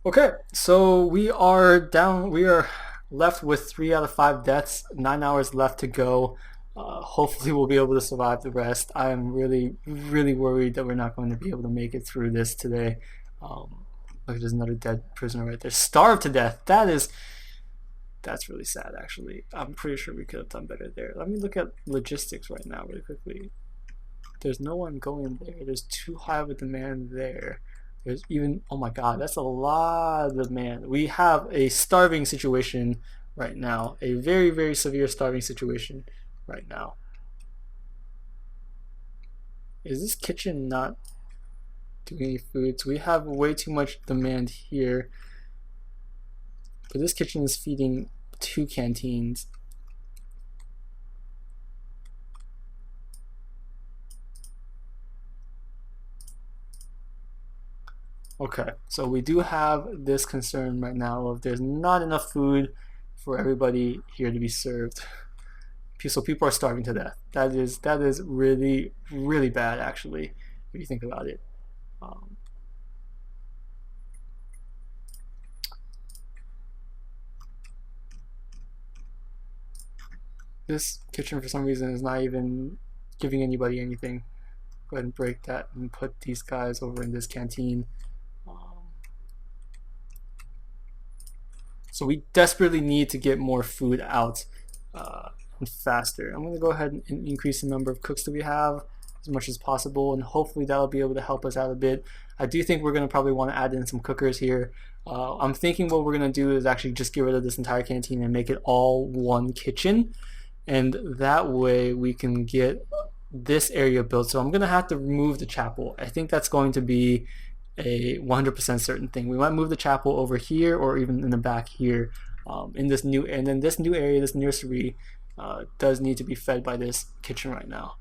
Okay, so we are down. We are left with 3 out of 5 deaths. 9 hours left to go. Hopefully, we'll be able to survive the rest. I am really, really worried that we're not going to be able to make it through this today. Look, there's another dead prisoner right there, starved to death. That's really sad. Actually, I'm pretty sure we could have done better there. Let me look at logistics right now, really quickly. There's no one going there. There's too high of a demand there. There's even, oh my god, that's a lot of demand. We have a starving situation right now. A very, very severe starving situation right now. Is this kitchen not doing any food? So we have way too much demand here. But this kitchen is feeding 2 canteens. Okay, so we do have this concern right now of there's not enough food for everybody here to be served. So people are starving to death. That is really, really bad, actually, if you think about it. Um, this kitchen, for some reason, is not even giving anybody anything. Go ahead and break that and put these guys over in this canteen. So we desperately need to get more food out and faster. I'm going to go ahead and increase the number of cooks that we have as much as possible, and hopefully that'll be able to help us out a bit. I do think we're going to probably want to add in some cookers here. I'm thinking what we're going to do is actually just get rid of this entire canteen and make it all one kitchen, and that way we can get this area built. So I'm going to have to remove the chapel. I think that's going to be a 100% certain thing. We might move the chapel over here or even in the back here in this new, and then this new area, this nursery does need to be fed by this kitchen right now.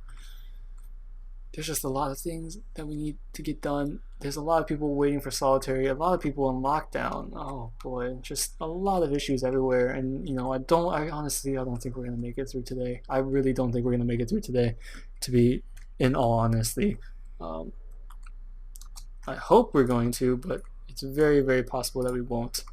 There's just a lot of things that we need to get done. There's a lot of people waiting for solitary, a lot of people in lockdown. Oh boy, just a lot of issues everywhere. And I honestly don't think we're gonna make it through today. I really don't think we're gonna make it through today, to be in all honesty. Um, I hope we're going to, but it's very, very possible that we won't.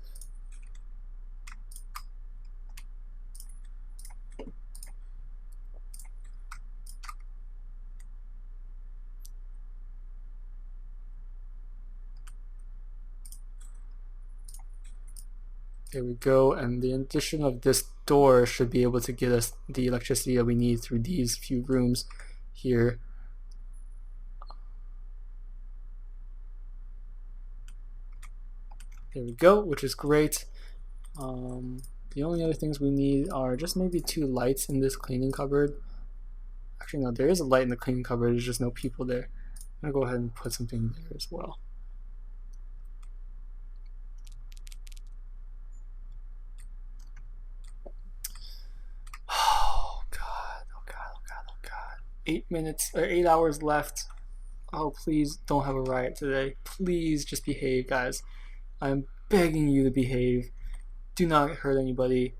There we go, and the addition of this door should be able to get us the electricity that we need through these few rooms here. There we go, which is great. The only other things we need are just maybe 2 lights in this cleaning cupboard. Actually, no, there is a light in the cleaning cupboard, there's just no people there. I'm gonna go ahead and put something there as well. Oh god, oh god, oh god, oh god. 8 minutes or 8 hours left. Oh, please don't have a riot today. Please just behave, guys. I'm begging you to behave. Do not hurt anybody.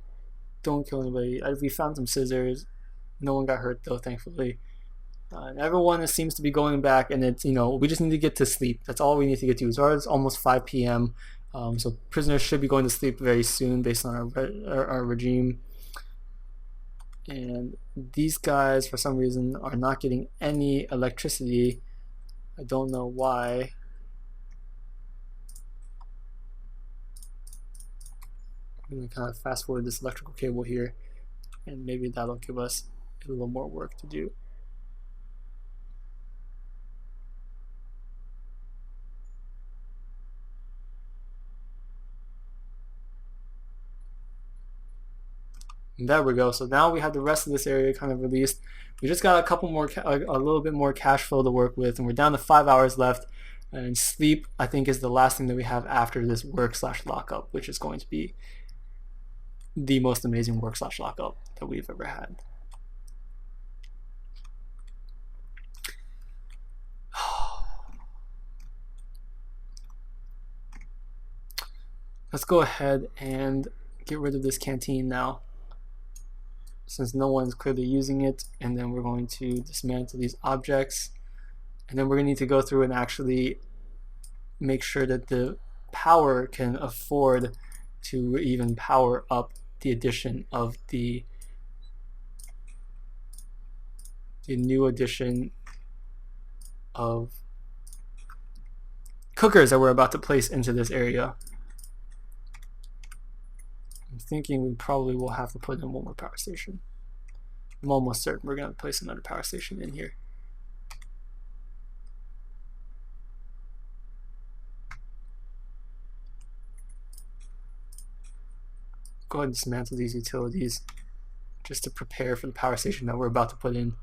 Don't kill anybody. We found some scissors. No one got hurt though, thankfully. And everyone seems to be going back, and it's we just need to get to sleep. That's all we need to get to. It's almost 5 p.m. So prisoners should be going to sleep very soon, based on our regime. And these guys, for some reason, are not getting any electricity. I don't know why. I'm going to kind of fast forward this electrical cable here, and maybe that'll give us a little more work to do. And there we go. So now we have the rest of this area kind of released. We just got a couple more, a little bit more cash flow to work with, and we're down to 5 hours left. And sleep, I think, is the last thing that we have after this work/lockup, which is going to be the most amazing work/lockup that we've ever had. Let's go ahead and get rid of this canteen now, since no one's clearly using it, and then we're going to dismantle these objects, and then we're going to need to go through and actually make sure that the power can afford to even power up the addition of the new addition of cookers that we're about to place into this area. I'm thinking we probably will have to put in one more power station. I'm almost certain we're going to place another power station in here. Go ahead and dismantle these utilities just to prepare for the power station that we're about to put in.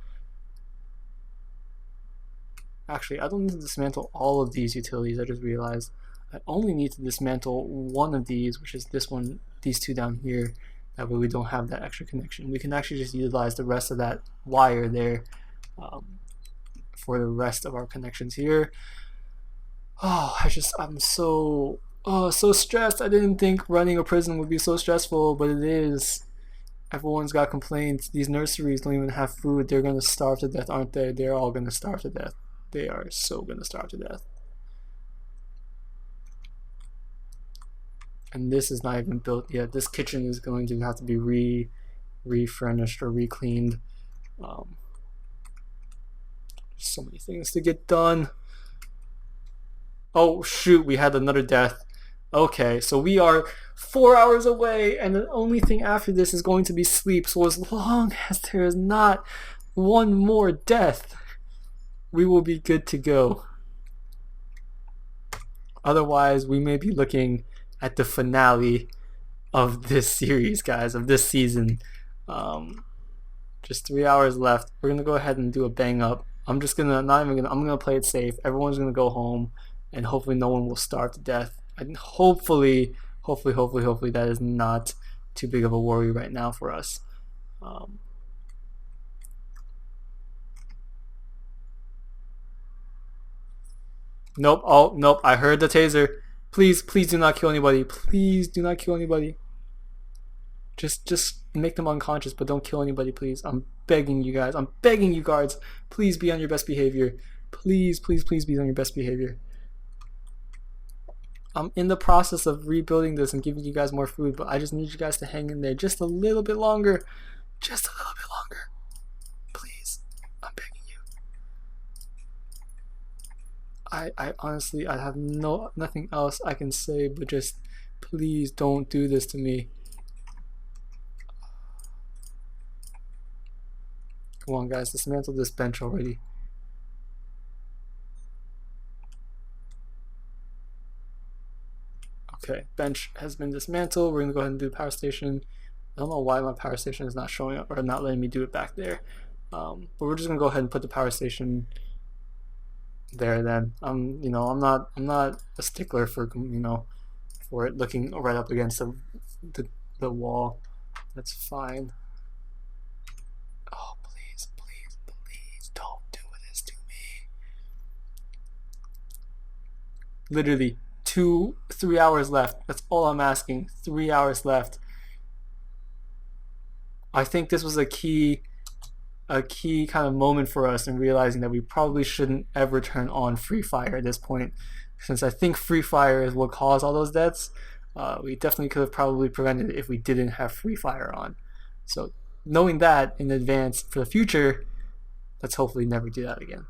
Actually, I don't need to dismantle all of these utilities. I just realized I only need to dismantle one of these, which is this one, these two down here. That way we don't have that extra connection. We can actually just utilize the rest of that wire there for the rest of our connections here. Oh, I'm so stressed. I didn't think running a prison would be so stressful, but it is. Everyone's got complaints. These nurseries don't even have food. They're gonna starve to death, aren't they? They're all gonna starve to death. They are so gonna starve to death. And this is not even built yet. This kitchen is going to have to be refurnished or recleaned. So many things to get done. Oh shoot, we had another death. Okay, so we are 4 hours away, and the only thing after this is going to be sleep. So as long as there is not one more death, we will be good to go. Otherwise, we may be looking at the finale of this series, guys, of this season. Just 3 hours left. We're gonna go ahead and do a bang up. I'm gonna play it safe. Everyone's gonna go home, and hopefully no one will starve to death. And hopefully that is not too big of a worry right now for us. Nope. Oh, nope. I heard the taser. Please do not kill anybody. Please do not kill anybody. Just make them unconscious, but don't kill anybody, please. I'm begging you guys. I'm begging you, guards. Please be on your best behavior. Please be on your best behavior. I'm in the process of rebuilding this and giving you guys more food, but I just need you guys to hang in there just a little bit longer. Just a little bit longer. Please. I'm begging you. I honestly, I have nothing else I can say, but just please don't do this to me. Come on, guys, dismantle this bench already. Okay, bench has been dismantled. We're gonna go ahead and do the power station. I don't know why my power station is not showing up or not letting me do it back there. But we're just gonna go ahead and put the power station there. Then I'm not a stickler for for it looking right up against the wall. That's fine. Oh, please don't do this to me. Literally 3 hours left. That's all I'm asking. 3 hours left. I think this was a key kind of moment for us in realizing that we probably shouldn't ever turn on free fire at this point, since I think free fire is what caused all those deaths. We definitely could have probably prevented it if we didn't have free fire on. So knowing that in advance for the future, let's hopefully never do that again.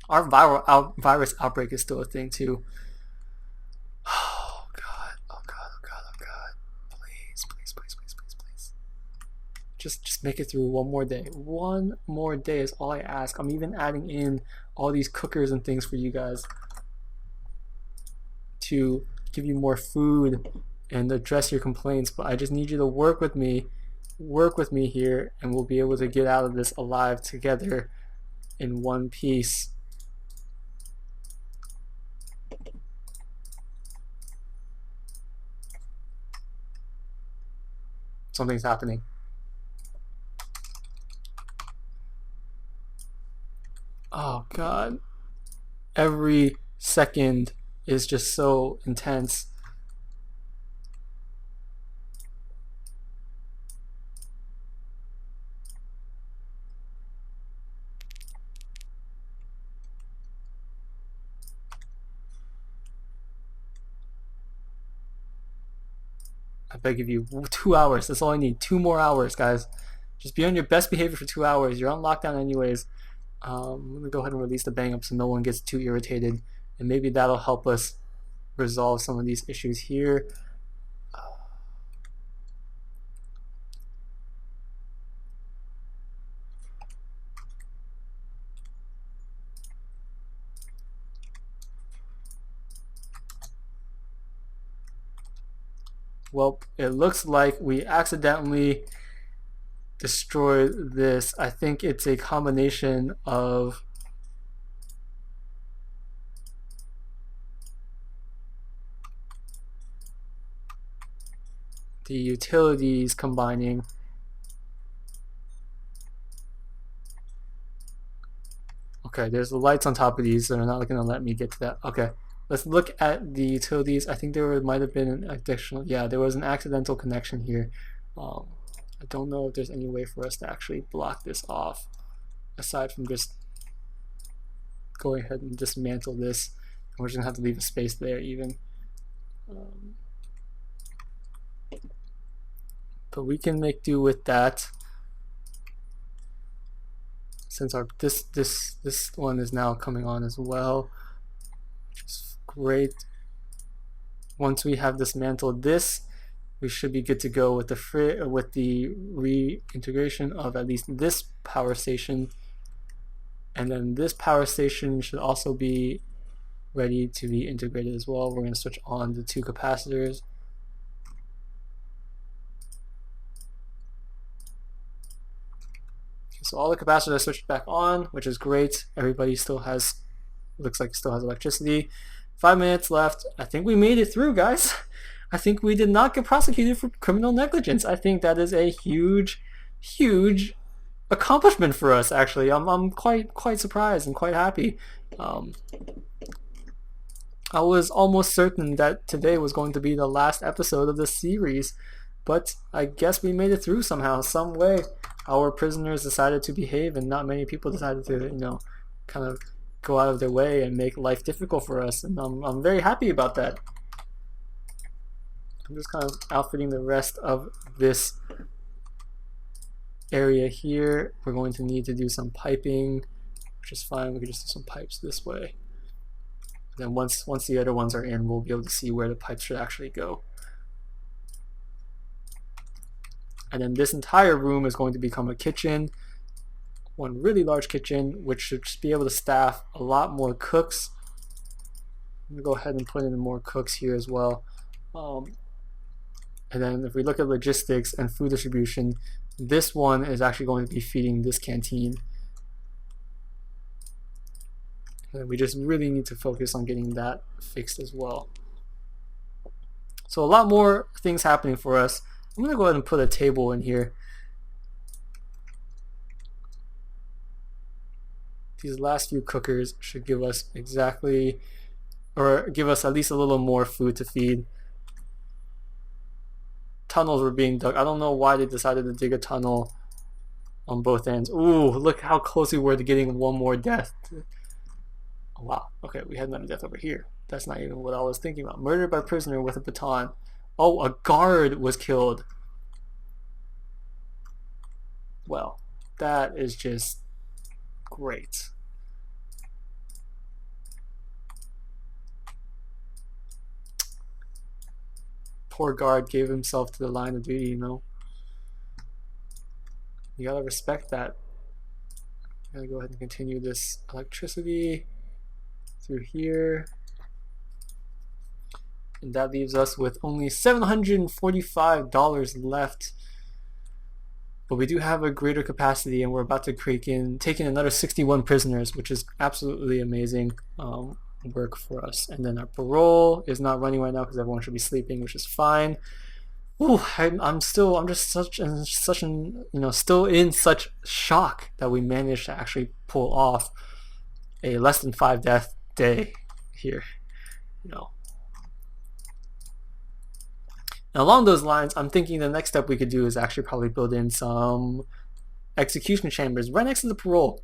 Our virus outbreak is still a thing too. Oh god. Please. Just make it through one more day. One more day is all I ask. I'm even adding in all these cookers and things for you guys to give you more food and address your complaints, but I just need you to work with me here, and we'll be able to get out of this alive together in one piece. Something's happening. Oh god. Every second is just so intense. I beg of you, 2 hours. That's all I need. 2 more hours, guys. Just be on your best behavior for 2 hours. You're on lockdown anyways. I'm gonna go ahead and release the bang up so no one gets too irritated, and maybe that'll help us resolve some of these issues here. Well, it looks like we accidentally destroyed this. I think it's a combination of the utilities combining. Okay, there's the lights on top of these, so they're not going to let me get to that. Okay, let's look at the utilities. I think there might have been an additional, yeah, there was an accidental connection here. I don't know if there's any way for us to actually block this off, aside from just going ahead and dismantle this. We're just going to have to leave a space there even. But we can make do with that, since our this one is now coming on as well, which is great. Once we have dismantled this, we should be good to go with the reintegration of at least this power station, and then this power station should also be ready to be integrated as well. We're going to switch on the 2 capacitors. So all the capacitors are switched back on, which is great. Everybody still has, looks like still has electricity. 5 minutes left. I think we made it through, guys. I think we did not get prosecuted for criminal negligence. I think that is a huge, huge accomplishment for us, actually. I'm quite surprised and quite happy. I was almost certain that today was going to be the last episode of this series, but I guess we made it through somehow, some way. Our prisoners decided to behave, and not many people decided to, kind of go out of their way and make life difficult for us, and I'm very happy about that. I'm just kind of outfitting the rest of this area here. We're going to need to do some piping, which is fine. We can just do some pipes this way. And then once the other ones are in, we'll be able to see where the pipes should actually go. And then this entire room is going to become a kitchen, one really large kitchen, which should just be able to staff a lot more cooks. I'm going to go ahead and put in more cooks here as well. And then if we look at logistics and food distribution, this one is actually going to be feeding this canteen. And we just really need to focus on getting that fixed as well. So a lot more things happening for us. I'm going to go ahead and put a table in here. These last few cookers should give us exactly, or give us at least a little more food to feed. Tunnels were being dug. I don't know why they decided to dig a tunnel on both ends. Ooh, look how close we were to getting one more death. Oh, wow. Okay, we had another death over here. That's not even what I was thinking about. Murdered by prisoner with a baton. Oh, a guard was killed. Well, that is just great. Poor guard gave himself to the line of duty, You gotta respect that. I'm gonna go ahead and continue this electricity through here. And that leaves us with only $745 left. But we do have a greater capacity, and we're about to take in another 61 prisoners, which is absolutely amazing work for us. And then our parole is not running right now because everyone should be sleeping, which is fine. Ooh, I'm just still in such shock that we managed to actually pull off a less than 5 death day here. Now, along those lines, I'm thinking the next step we could do is actually probably build in some execution chambers right next to the parole.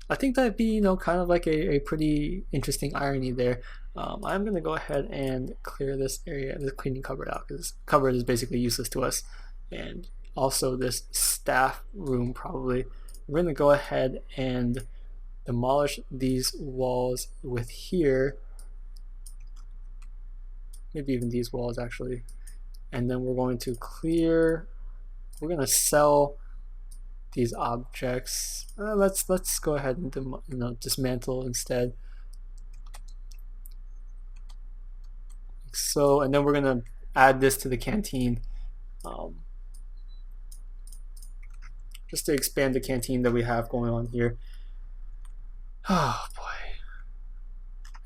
I think that'd be, kind of like a pretty interesting irony there. I'm going to go ahead and clear this area, the cleaning cupboard out, because this cupboard is basically useless to us. And also this staff room probably. We're going to go ahead and demolish these walls with here, maybe even these walls actually. And then we're going to clear, we're going to sell these objects. Let's go ahead and dismantle instead. So, and then we're gonna add this to the canteen, just to expand the canteen that we have going on here. Oh boy.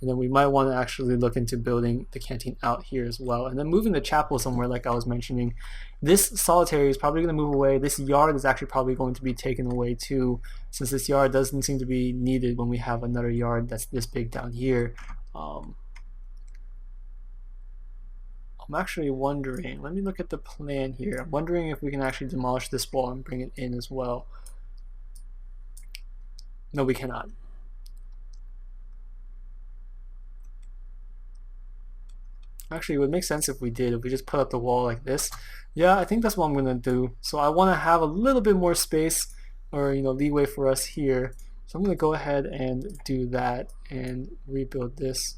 And then we might want to actually look into building the canteen out here as well, and then moving the chapel somewhere like I was mentioning. This solitary is probably going to move away. This yard is actually probably going to be taken away too, since this yard doesn't seem to be needed when we have another yard that's this big down here. I'm actually wondering, let me look at the plan here. I'm wondering if we can actually demolish this wall and bring it in as well. No, we cannot. Actually, it would make sense if we did, if we just put up the wall like this. Yeah, I think that's what I'm gonna do. So I want to have a little bit more space, or leeway for us here. So I'm gonna go ahead and do that and rebuild this,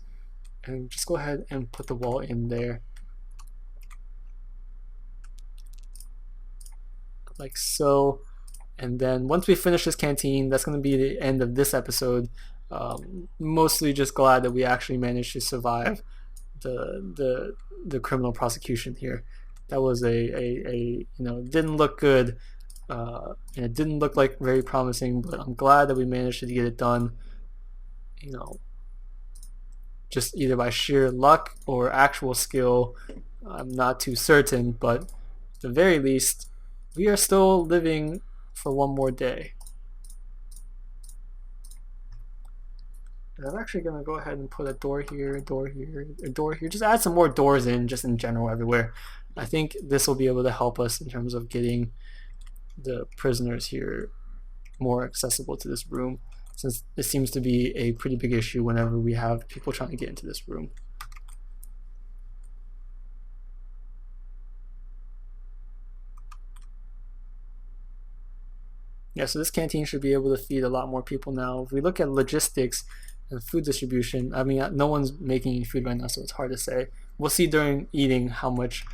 and just go ahead and put the wall in there, like so. And then once we finish this canteen, that's gonna be the end of this episode. Mostly just glad that we actually managed to survive the criminal prosecution here. That was didn't look good, and it didn't look like very promising, but I'm glad that we managed to get it done, just either by sheer luck or actual skill. I'm not too certain, but at the very least we are still living for one more day. And I'm actually going to go ahead and put a door here, a door here, a door here. Just add some more doors in, just in general everywhere. I think this will be able to help us in terms of getting the prisoners here more accessible to this room, since this seems to be a pretty big issue whenever we have people trying to get into this room. Yeah, so this canteen should be able to feed a lot more people now. If we look at logistics and food distribution, I mean, no one's making any food right now, so it's hard to say. We'll see during eating how much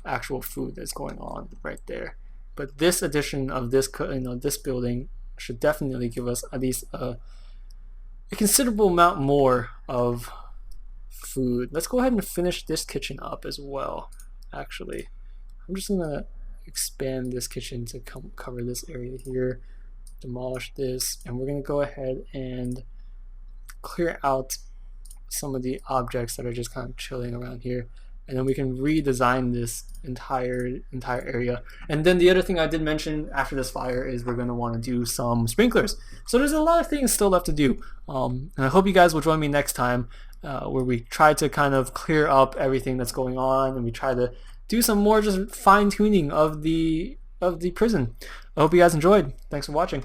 actual food is going on right there. But this addition of this, this building should definitely give us at least a considerable amount more of food. Let's go ahead and finish this kitchen up as well. Actually, I'm just gonna expand this kitchen to cover this area here, demolish this, and we're going to go ahead and clear out some of the objects that are just kind of chilling around here, and then we can redesign this entire area. And then the other thing I did mention after this fire is we're going to want to do some sprinklers. So there's a lot of things still left to do, and I hope you guys will join me next time, where we try to kind of clear up everything that's going on, and we try to do some more just fine-tuning of the prison. I hope you guys enjoyed. Thanks for watching.